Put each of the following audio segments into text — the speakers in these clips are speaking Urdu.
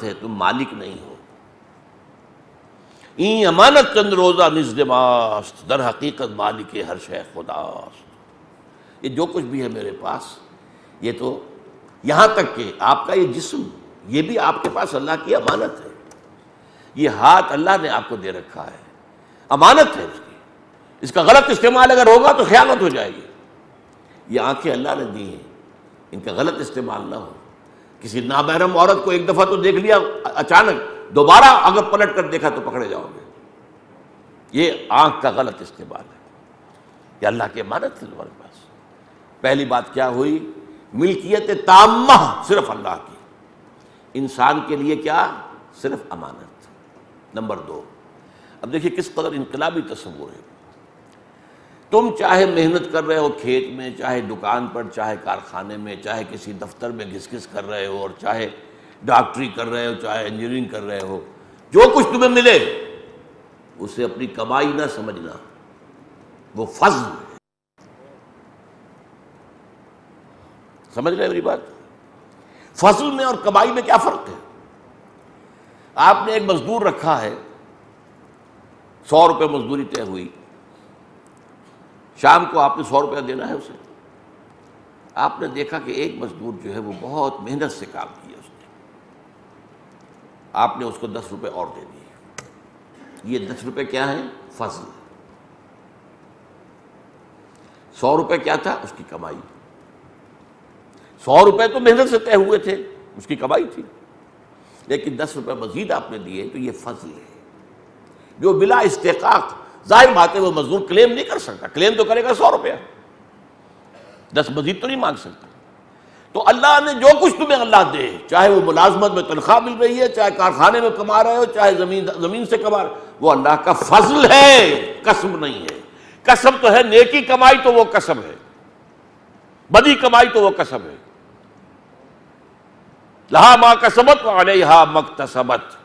ہے، تم مالک نہیں ہو۔ این امانت چند روزہ نزد ماست، در حقیقت مالک ہر شے خداست۔ یہ جو کچھ بھی ہے میرے پاس، یہ تو یہاں تک کہ آپ کا یہ جسم، یہ بھی آپ کے پاس اللہ کی امانت ہے۔ یہ ہاتھ اللہ نے آپ کو دے رکھا ہے، امانت ہے اس کی، اس کا غلط استعمال اگر ہوگا تو خیانت ہو جائے گی۔ یہ آنکھیں اللہ نے دی ہیں، ان کا غلط استعمال نہ ہو۔ کسی نامحرم عورت کو ایک دفعہ تو دیکھ لیا اچانک، دوبارہ اگر پلٹ کر دیکھا تو پکڑے جاؤ گے۔ یہ آنکھ کا غلط استعمال ہے، یہ اللہ کی امانت ہے تمہارے پاس۔ پہلی بات کیا ہوئی؟ ملکیت تامہ صرف اللہ کی، انسان کے لیے کیا؟ صرف امانت۔ نمبر 2، اب دیکھیے کس قدر انقلابی تصور ہے۔ تم چاہے محنت کر رہے ہو کھیت میں، چاہے دکان پر، چاہے کارخانے میں، چاہے کسی دفتر میں گھس گھس کر رہے ہو، اور چاہے ڈاکٹری کر رہے ہو، چاہے انجینئرنگ کر رہے ہو، جو کچھ تمہیں ملے اسے اپنی کمائی نہ سمجھنا، وہ فضل ہے۔ سمجھ رہے میری بات؟ فضل میں اور کمائی میں کیا فرق ہے؟ آپ نے ایک مزدور رکھا ہے، 100 روپے مزدوری طے ہوئی، شام کو آپ نے 100 روپیہ دینا ہے اسے۔ آپ نے دیکھا کہ ایک مزدور جو ہے وہ بہت محنت سے کام کیا اس نے، آپ نے اس کو 10 روپے اور دے دیے۔ یہ 10 روپے کیا ہیں؟ فضل۔ 100 روپے کیا تھا؟ اس کی کمائی۔ 100 روپے تو محنت سے طے ہوئے تھے، اس کی کمائی تھی، لیکن 10 روپے مزید آپ نے دیے تو یہ فضل ہے جو بلا استحقاق۔ ظاہر بات ہے وہ مزدور کلیم نہیں کر سکتا، کلیم تو کرے گا 100 روپیہ، 10 مزید تو نہیں مانگ سکتا۔ تو اللہ نے جو کچھ تمہیں اللہ دے، چاہے وہ ملازمت میں تنخواہ مل رہی ہے، چاہے کارخانے میں کما رہے ہو، چاہے زمین سے کما رہے ہو، وہ اللہ کا فضل ہے، قسم نہیں ہے۔ قسم تو ہے، نیکی کمائی تو وہ قسم ہے، بدی کمائی تو وہ قسم ہے۔ لہا ما کسبت وعلیہا ما اکتسبت،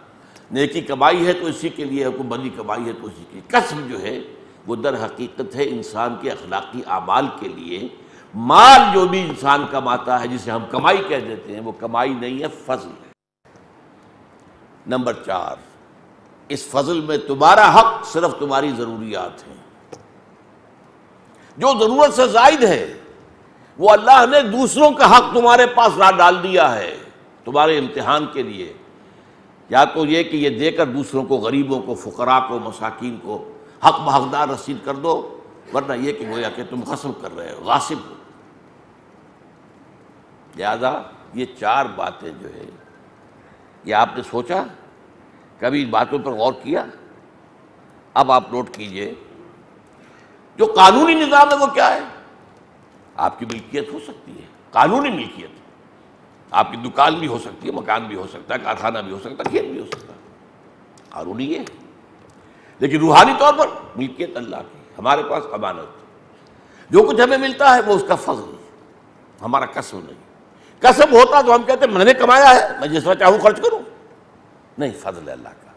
نیکی کمائی ہے تو اسی کے لیے، کوئی بدی کمائی ہے تو اسی کے لیے۔ قسم جو ہے وہ در حقیقت ہے انسان کے اخلاقی اعمال کے لیے۔ مال جو بھی انسان کماتا ہے، جسے ہم کمائی کہہ دیتے ہیں، وہ کمائی نہیں ہے، فضل ہے۔ نمبر 4، اس فضل میں تمہارا حق صرف تمہاری ضروریات ہیں۔ جو ضرورت سے زائد ہے وہ اللہ نے دوسروں کا حق تمہارے پاس ڈال دیا ہے تمہارے امتحان کے لیے۔ یا تو یہ کہ یہ دے کر دوسروں کو، غریبوں کو، فقراء کو، مساکین کو حق بحقدار رسید کر دو، ورنہ یہ کہ گویا کہ تم غصب کر رہے ہو، غاصب ہو۔ لہذا یہ 4 باتیں جو ہے، یہ آپ نے سوچا، کبھی ان باتوں پر غور کیا؟ اب آپ نوٹ کیجئے، جو قانونی نظام ہے وہ کیا ہے؟ آپ کی ملکیت ہو سکتی ہے، قانونی ملکیت، آپ کی دکان بھی ہو سکتی ہے، مکان بھی ہو سکتا ہے، کارخانہ بھی ہو سکتا ہے، کھیت بھی ہو سکتا ہے، قانونی یہ ہے۔ لیکن روحانی طور پر ملکیت اللہ کی، ہمارے پاس امانت، جو کچھ ہمیں ملتا ہے وہ اس کا فضل ہے، ہمارا کسب نہیں۔ کسب ہوتا تو ہم کہتے ہیں میں نے کمایا ہے، میں جس طرح چاہوں خرچ کروں، نہیں، فضل ہے اللہ کا۔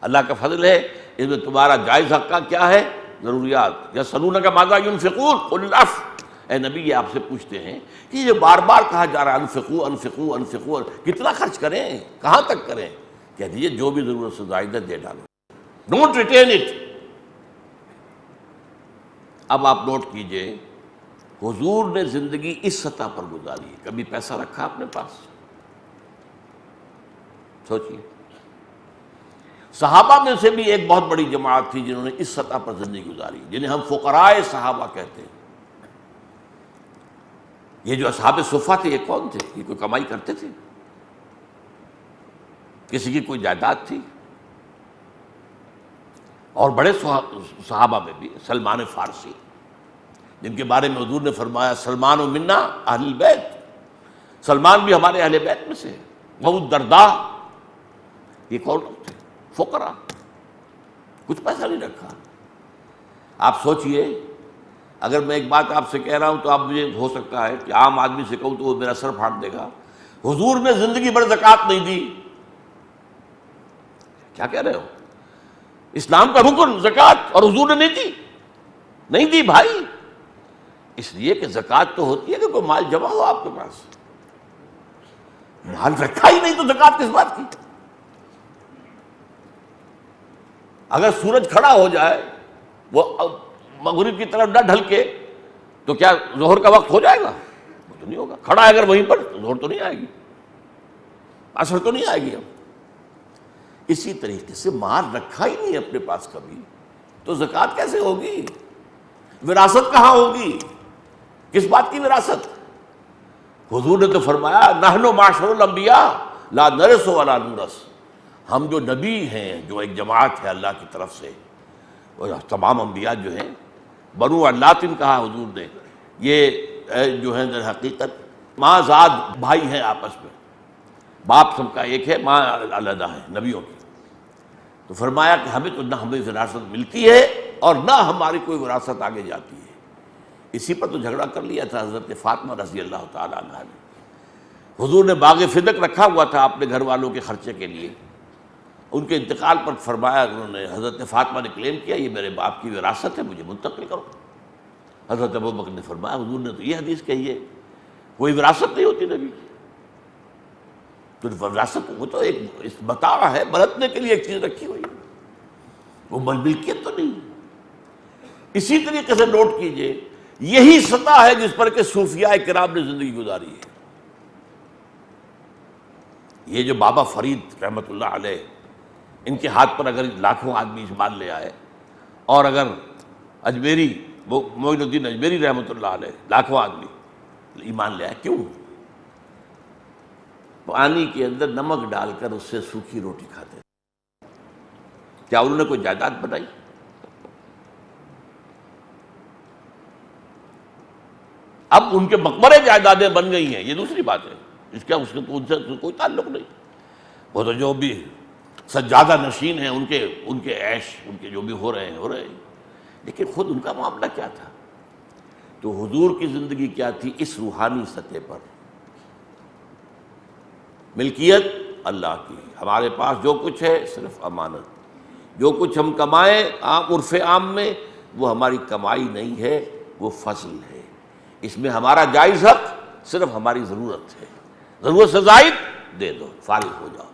اللہ کا فضل ہے، اس میں تمہارا جائز حق کا کیا ہے؟ ضروریات۔ یسألونک ماذا ینفقون قل العفو، اے نبی یہ آپ سے پوچھتے ہیں کہ یہ بار بار کہا جا رہا ہے انفقوا انفقوا انفقوا، کتنا خرچ کریں، کہاں تک کریں؟ کہہ دیجیے جو بھی ضرورت سے زائد ہے دے ڈالو، ڈونٹ ریٹین اٹ۔ اب آپ نوٹ کیجئے، حضور نے زندگی اس سطح پر گزاری، کبھی پیسہ رکھا اپنے پاس؟ سوچئے، صحابہ میں سے بھی ایک بہت بڑی جماعت تھی جنہوں نے اس سطح پر زندگی گزاری، جنہیں ہم فقراء صحابہ کہتے ہیں۔ یہ جو اصحاب صفہ تھے، یہ کون تھے؟ یہ کوئی کمائی کرتے تھے؟ کسی کی کوئی جائیداد تھی؟ اور بڑے صحابہ میں بھی سلمان فارسی، جن کے بارے میں حضور نے فرمایا سلمان منا اہل البیت، سلمان بھی ہمارے اہل بیت میں سے۔ ابو الدرداء، یہ کون لوگ تھے؟ فقراء، کچھ پیسہ نہیں رکھا۔ آپ سوچئے، اگر میں ایک بات آپ سے کہہ رہا ہوں تو آپ مجھے ہو سکتا ہے کہ عام آدمی سے کہوں تو وہ میرا سر پھاڑ دے گا، حضور نے زندگی بھر زکوٰۃ نہیں دی۔ کیا کہہ رہے ہو؟ اسلام کا رکن زکوٰۃ، اور حضور نے نہیں دی بھائی، اس لیے کہ زکوٰۃ تو ہوتی ہے کہ کوئی مال جمع ہو آپ کے پاس، مال رکھا ہی نہیں تو زکوٰۃ کس بات کی؟ اگر سورج کھڑا ہو جائے وہ مغرب کی طرف نہ ڈھل کے تو کیا ظہر کا وقت ہو جائے گا؟ وہ تو نہیں ہوگا. کھڑا ہے اگر وہیں پر تو ظہر تو نہیں آئے گی، عصر تو نہیں آئے گی. اب اسی طریقے سے مال رکھا ہی نہیں اپنے پاس کبھی تو زکوٰۃ کیسے ہوگی؟ وراثت کہاں ہوگی؟ کس بات کی وراثت؟ حضور نے تو فرمایا نحن معاشر الانبیاء لا نرث ولا نورث. ہم جو نبی ہیں، جو ایک جماعت ہے اللہ کی طرف سے، اور تمام انبیاء جو ہیں بنو علاتن کہا حضور نے، یہ جو ہے در حقیقت ماں ذات بھائی ہیں آپس میں، باپ سب کا ایک ہے، ماں علیحدہ ہے نبیوں کی. تو فرمایا کہ ہمیں تو نہ ہمیں وراثت ملتی ہے اور نہ ہماری کوئی وراثت آگے جاتی ہے. اسی پر تو جھگڑا کر لیا تھا حضرت فاطمہ رضی اللہ تعالیٰ عنہ نے. حضور نے باغ فدق رکھا ہوا تھا اپنے گھر والوں کے خرچے کے لیے. ان کے انتقال پر فرمایا، انہوں نے حضرت فاطمہ نے کلیم کیا یہ میرے باپ کی وراثت ہے، مجھے منتقل کرو. حضرت ابوبکر نے فرمایا حضور نے تو یہ حدیث کہی ہے کوئی وراثت نہیں ہوتی نبی کی. تو وراثت وہ تو ایک بتا رہا ہے، برتنے کے لیے ایک چیز رکھی ہوئی ہے، وہ ملکیت تو نہیں. اسی طریقے سے نوٹ کیجئے یہی سطح ہے جس پر کہ صوفیاء کرام نے زندگی گزاری ہے. یہ جو بابا فرید رحمۃ اللہ علیہ، ان کے ہاتھ پر اگر لاکھوں آدمی ایمان لے آئے، اور اگر اجمیری معین الدین اجمیری رحمۃ اللہ علیہ لاکھوں آدمی ایمان لے آئے، کیوں؟ پانی کے اندر نمک ڈال کر اس سے سوکھی روٹی کھاتے. کیا انہوں نے کوئی جائیداد بنائی؟ اب ان کے مقبرے جائیدادیں بن گئی ہیں، یہ دوسری بات ہے، اس کا اس ان سے کوئی تعلق نہیں. وہ تو جو بھی سجادہ نشین ہیں ان کے عیش، ان کے جو بھی ہو رہے ہیں، لیکن خود ان کا معاملہ کیا تھا؟ تو حضور کی زندگی کیا تھی اس روحانی سطح پر؟ ملکیت اللہ کی، ہمارے پاس جو کچھ ہے صرف امانت. جو کچھ ہم کمائیں عرف عام میں وہ ہماری کمائی نہیں ہے، وہ فضل ہے. اس میں ہمارا جائز حق صرف ہماری ضرورت ہے، ضرورت سے زائد دے دو، فارغ ہو جاؤ.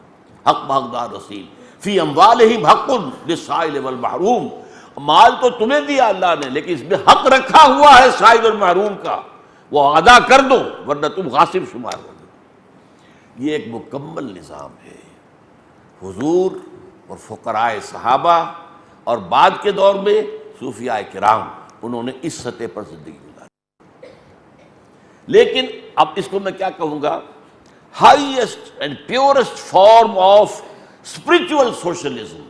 حق بحقدار رسید فی اموالہم حق للسائل والمحروم. مال تو تمہیں دیا اللہ نے، لیکن اس میں حق رکھا ہوا ہے سائل اور محروم کا، وہ ادا کر دو ورنہ تم غاصب شمار ہو. یہ ایک مکمل نظام ہے. حضور اور فقراء صحابہ اور بعد کے دور میں صوفیاء کرام، انہوں نے اس سطح پر زندگی گزاری. لیکن اب اس کو میں کیا کہوں گا، highest and purest form of spiritual socialism.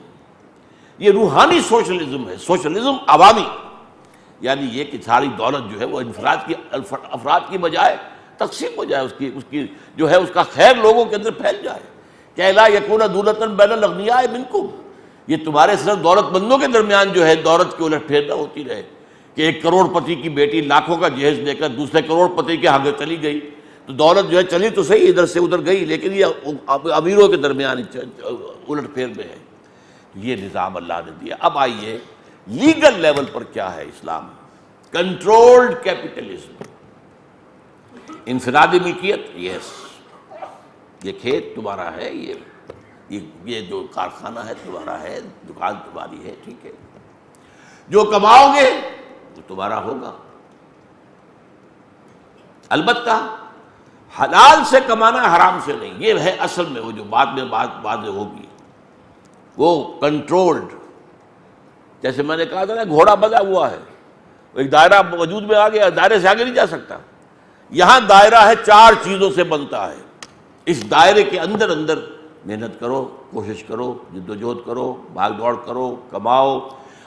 یہ روحانی سوشلزم ہے، سوشلزم عوامی، یعنی یہ کہ ساری دولت جو ہے وہ افراد کی بجائے تقسیم ہو جائے، اس کی جو ہے اس کا خیر لوگوں کے اندر پھیل جائے. کہ لا یکون دولۃ بین الاغنیاء منکم، یہ تمہارے صرف دولت مندوں کے درمیان جو ہے دولت کی الٹ پھیر نہ ہوتی رہے کہ ایک کروڑ پتی کی بیٹی لاکھوں کا جہیز لے کر دوسرے کروڑ پتی کے آگے چلی گئی تو دولت جو ہے چلی تو صحیح ادھر سے ادھر گئی، لیکن یہ امیروں کے درمیان الٹ پھیر میں ہے. یہ نظام اللہ نے دیا. اب آئیے لیگل لیول پر کیا ہے اسلام؟ کنٹرولڈ کیپٹلزم، انفرادی ملکیت. یس، یہ کھیت تمہارا ہے، یہ جو کارخانہ ہے تمہارا ہے، دکان تمہاری ہے، ٹھیک ہے، جو کماؤ گے وہ تمہارا ہوگا. البتہ حلال سے کمانا حرام سے نہیں، یہ ہے اصل میں وہ جو بعد میں بات واضح ہوگی، وہ کنٹرولڈ. جیسے میں نے کہا تھا نا گھوڑا بندھا ہوا ہے، ایک دائرہ وجود میں آ گیا، دائرے سے آگے نہیں جا سکتا. یہاں دائرہ ہے، 4 چیزوں سے بنتا ہے. اس دائرے کے اندر محنت کرو، کوشش کرو، جدوجہد کرو، بھاگ دوڑ کرو، کماؤ،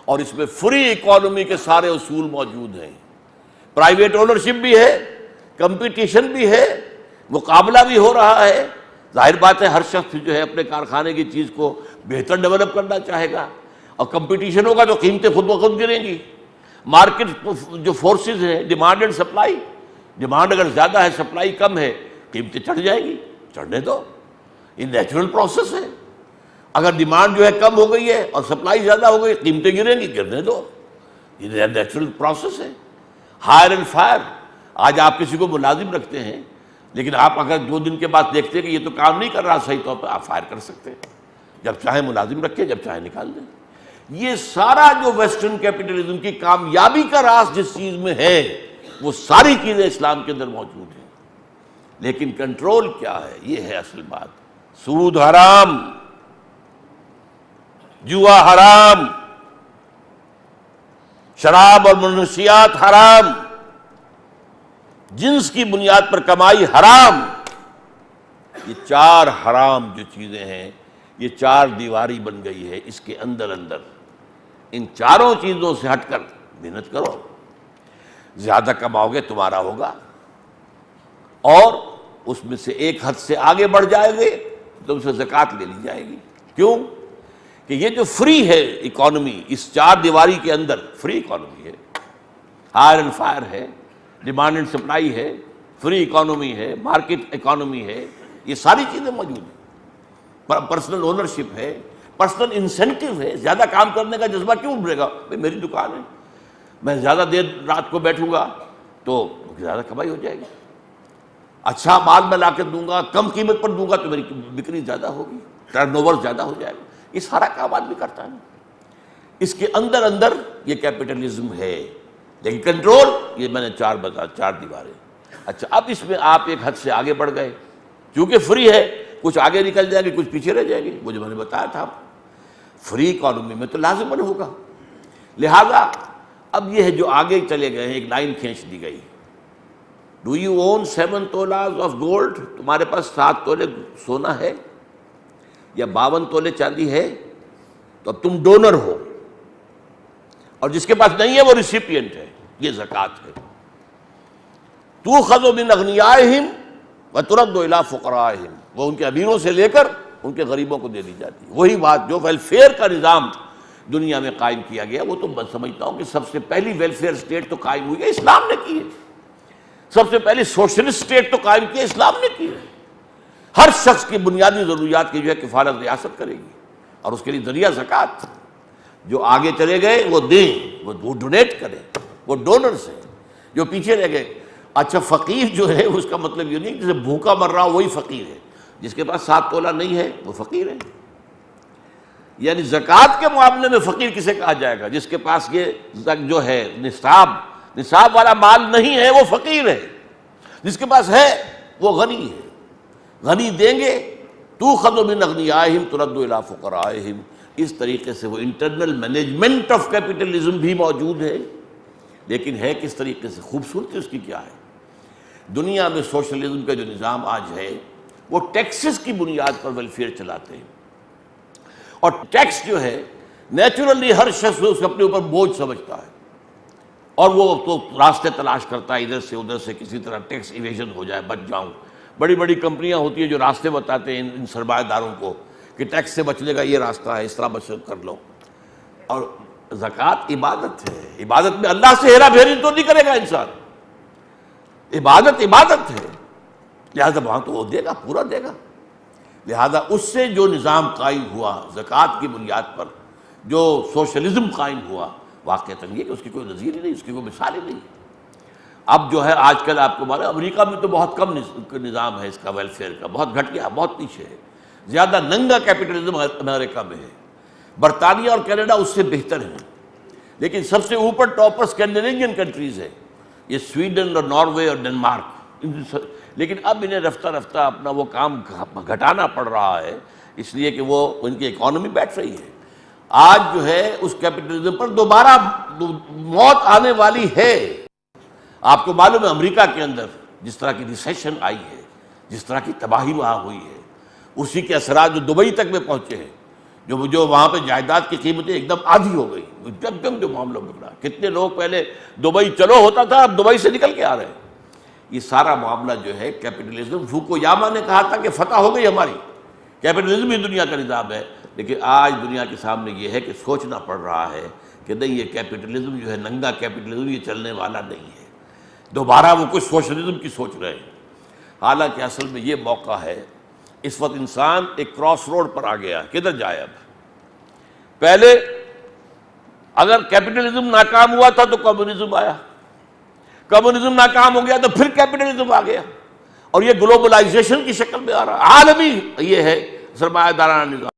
اور اس میں فری اکانومی کے سارے اصول موجود ہیں. پرائیویٹ اونرشپ بھی ہے، کمپٹیشن بھی ہے، مقابلہ بھی ہو رہا ہے. ظاہر بات ہے ہر شخص جو ہے اپنے کارخانے کی چیز کو بہتر ڈیولپ کرنا چاہے گا، اور کمپٹیشن ہوگا تو قیمتیں خود بخود گریں گی. مارکیٹ جو فورسز ہیں، ڈیمانڈ اینڈ سپلائی، ڈیمانڈ اگر زیادہ ہے سپلائی کم ہے قیمتیں چڑھ جائیں گی، چڑھنے دو، یہ نیچرل پروسیس ہے. اگر ڈیمانڈ جو ہے کم ہو گئی ہے اور سپلائی زیادہ ہو گئی قیمتیں گریں گی، گرنے دو، یہ نیچرل پروسیس ہے. Hire and fire. آج آپ کسی کو ملازم رکھتے ہیں لیکن آپ اگر 2 دن کے بعد دیکھتے کہ یہ تو کام نہیں کر رہا صحیح طور پہ، آپ فائر کر سکتے ہیں، جب چاہے ملازم رکھے، جب چاہے نکال دیں۔ یہ سارا جو ویسٹرن کیپٹلزم کی کامیابی کا راز جس چیز میں ہے، وہ ساری چیزیں اسلام کے اندر موجود ہیں، لیکن کنٹرول کیا ہے، یہ ہے اصل بات۔ سود حرام، جوا حرام، شراب اور منشیات حرام، جنس کی بنیاد پر کمائی حرام، یہ 4 حرام جو چیزیں ہیں، یہ 4 دیواری بن گئی ہے اس کے اندر۔ ان 4 چیزوں سے ہٹ کر محنت کرو، زیادہ کماؤ گے تمہارا ہوگا، اور اس میں سے ایک حد سے آگے بڑھ جائے گے تم سے زکوٰۃ لے لی جائے گی۔ کیوں کہ یہ جو فری ہے اکانومی، اس 4 دیواری کے اندر فری اکانومی ہے، ہائر اینڈ فائر ہے، ڈیمانڈ اینڈ سپلائی ہے، فری اکانومی ہے، مارکیٹ اکانومی ہے، یہ ساری چیزیں موجود ہیں، پرسنل اونرشپ ہے، پرسنل انسینٹیو ہے۔ زیادہ کام کرنے کا جذبہ کیوں ابھرے گا؟ بھئی میری دکان ہے، میں زیادہ دیر رات کو بیٹھوں گا تو زیادہ کمائی ہو جائے گی، اچھا مال میں لا کے دوں گا، کم قیمت پر دوں گا تو میری بکری زیادہ ہوگی، ٹرن اوور زیادہ ہو جائے گا۔ یہ سارا کام آدمی کرتا ہے، اس کے اندر یہ کیپٹلزم ہے، لیکن کنٹرول یہ میں نے 4 دیواریں۔ اچھا اب اس میں آپ ایک حد سے آگے بڑھ گئے، کیونکہ فری ہے، کچھ آگے نکل جائے گی، کچھ پیچھے رہ جائے گی، وہ جو میں نے بتایا تھا، فری اکانومی میں تو لازماً ہوگا۔ لہذا اب یہ ہے جو آگے چلے گئے ہیں، ایک لائن کھینچ دی گئی، do you own 7 tolas of gold? تمہارے پاس 7 تولے سونا ہے یا 52 تولے چاندی ہے تو اب تم ڈونر ہو، اور جس کے پاس نہیں ہے وہ ریسیپینٹ ہے، یہ زکوٰۃ ہے۔ تُؤْخَذُ مِنْ أَغْنِيَائِهِمْ وَتُرَدُّ إِلَىٰ فُقَرَائِهِمْ، وہ ان کے امیروں سے لے کر ان کے غریبوں کو دے دی جاتی ہے۔ وہی بات جو ویلفیئر کا نظام دنیا میں قائم کیا گیا، وہ تو میں سمجھتا ہوں کہ سب سے پہلی ویلفیئر اسٹیٹ تو قائم ہوئی ہے اسلام نے کی ہے، سب سے پہلی سوشلسٹ اسٹیٹ تو قائم کی ہے اسلام نے کی ہے۔ ہر شخص کی بنیادی ضروریات کی جو ہے کفالت ریاست کرے گی، اور اس کے لیے ذریعہ زکوٰۃ۔ جو آگے چلے گئے وہ دیں، وہ ڈونیٹ کریں، وہ ڈونرز ہیں۔ جو پیچھے رہ گئے، اچھا فقیر جو ہے اس کا مطلب یہ نہیں کہ جسے بھوکا مر رہا وہی فقیر ہے، جس کے پاس 7 تولہ نہیں ہے وہ فقیر ہے۔ یعنی زکوٰۃ کے معاملے میں فقیر کسے کہا جائے گا؟ جس کے پاس یہ جو ہے نصاب والا مال نہیں ہے وہ فقیر ہے، جس کے پاس ہے وہ غنی ہے۔ غنی دیں گے، تُؤْخَذُ مِنْ أَغْنِيَائِهِمْ تُرَدُّ إِلَىٰ فُقَرَائِهِمْ۔ اس طریقے سے وہ انٹرنل مینجمنٹ آف کیپٹلزم بھی موجود ہے، لیکن ہے کس طریقے سے؟ خوبصورتی اس کی کیا ہے؟ دنیا میں سوشلزم کا جو نظام آج ہے وہ ٹیکسز کی بنیاد پر ویلفیئر چلاتے ہیں، اور ٹیکس جو ہے نیچرلی ہر شخص اسے اپنے اوپر بوجھ سمجھتا ہے، اور وہ تو راستے تلاش کرتا ہے ادھر سے ادھر سے، کسی طرح ٹیکس ایویژن ہو جائے، بچ جاؤں۔ بڑی بڑی کمپنیاں ہوتی ہیں جو راستے بتاتے ہیں ان سرمایہ داروں کو کہ ٹیکس سے بچنے کا یہ راستہ ہے، اس طرح بچ کر لو۔ اور زکوٰۃ عبادت ہے، عبادت میں اللہ سے ہیرا پھیری تو نہیں کرے گا انسان، عبادت ہے، لہذا وہاں تو وہ دے گا، پورا دے گا۔ لہذا اس سے جو نظام قائم ہوا زکوٰۃ کی بنیاد پر، جو سوشلزم قائم ہوا، واقعتاً یہ کہ اس کی کوئی نظیر ہی نہیں، اس کی کوئی مثال ہی نہیں۔ اب جو ہے آج کل آپ کو معلوم ہے امریکہ میں تو بہت کم نظام ہے اس کا ویلفیئر کا، بہت گھٹ گیا، بہت پیچھے ہے، زیادہ ننگا کیپٹلزم امریکہ میں ہے۔ برطانیہ اور کینیڈا اس سے بہتر ہیں، لیکن سب سے اوپر ٹاپ پر اسکینڈینیوین کنٹریز ہے، یہ سویڈن اور ناروے اور ڈنمارک۔ لیکن اب انہیں رفتہ رفتہ اپنا وہ کام گھٹانا پڑ رہا ہے، اس لیے کہ وہ ان کی اکانومی بیٹھ رہی ہے۔ آج جو ہے اس کیپٹلزم پر دوبارہ موت آنے والی ہے۔ آپ کو معلوم ہے امریکہ کے اندر جس طرح کی ریسیشن آئی ہے، جس طرح کی تباہی وہاں ہوئی ہے، اسی کے اثرات جو دبئی تک میں پہنچے ہیں، جو وہاں پہ جائیداد کی قیمتیں ایک دم آدھی ہو گئی، جب جو معاملہ بگڑا، کتنے لوگ پہلے دبئی چلو ہوتا تھا، اب دبئی سے نکل کے آ رہے ہیں۔ یہ سارا معاملہ جو ہے کیپٹلزم، فوکویاما نے کہا تھا کہ فتح ہو گئی ہماری، کیپٹلزم ہی دنیا کا نظام ہے، لیکن آج دنیا کے سامنے یہ ہے کہ سوچنا پڑ رہا ہے کہ نہیں، یہ کیپٹلزم جو ہے ننگا کیپٹلزم، یہ چلنے والا نہیں ہے، دوبارہ وہ کچھ سوشلزم کی سوچ رہے ہیں۔ حالانکہ اصل میں یہ موقع ہے، اس وقت انسان ایک کراس روڈ پر آ گیا، کدھر جائے اب؟ پہلے اگر کیپٹلزم ناکام ہوا تھا تو کمیونزم آیا، کمیونزم ناکام ہو گیا تو پھر کیپٹلزم آ گیا، اور یہ گلوبلائزیشن کی شکل میں آ رہا ہے، عالمی یہ ہے سرمایہ دارانہ نظام۔